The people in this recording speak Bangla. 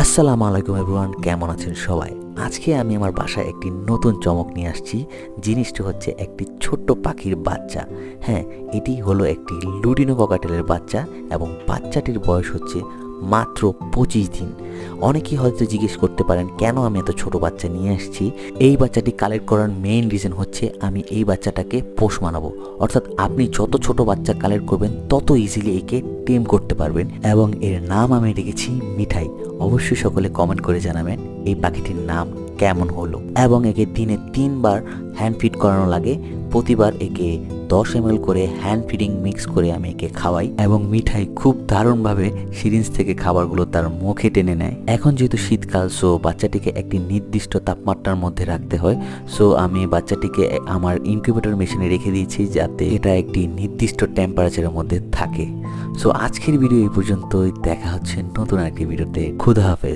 আসসালামু আলাইকুম এভরিওয়ান, কেমন আছেন সবাই? আজকে আমি আমার বাসায় একটি নতুন চমক নিয়ে আসছি। জিনিসটি হচ্ছে একটি ছোট্ট পাখির বাচ্চা। হ্যাঁ, এটি হলো একটি লুটিনো ককাটেলের বাচ্চা এবং বাচ্চাটির বয়স হচ্ছে মাত্র 25 দিন। অনেকেই হয়তো জিজ্ঞেস করতে পারেন কেন আমি এত ছোট বাচ্চা নিয়ে আসছি। এই বাচ্চাটি কালেক্ট করার মেইন রিজন হচ্ছে আমি এই বাচ্চাটাকে পোষ মানাবো। অর্থাৎ আপনি যত ছোট বাচ্চা কালেক্ট করবেন তত ইজিলি একে টেম করতে পারবেন। এবং এর নাম আমি রেখেছি মিঠাই। অবশ্যই সকলে কমেন্ট করে জানাবেন এই পাখিটির নাম কেমন হলো। এবং একে দিনে 3 বার হ্যান্ড ফিড করানো লাগে। প্রতিবার একে 10 ml করে হ্যান্ড ফিডিং মিক্স করে আমি একে খাওয়াই এবং মিঠাই খুব দারুণভাবে সিরিঞ্জ থেকে খাবারগুলো তার মুখে টেনে নেয়। এখন যেহেতু শীতকাল, সো বাচ্চাটিকে একটি নির্দিষ্ট তাপমাত্রার মধ্যে রাখতে হয়। সো আমি বাচ্চাটিকে আমার ইনকিউবেটর মেশিনে রেখে দিয়েছি যাতে এটা একটি নির্দিষ্ট টেম্পারেচারের মধ্যে থাকে। সো আজকের ভিডিও এই পর্যন্তই। দেখা হচ্ছে নতুন একটি ভিডিওতে। খুদা হাফেজ।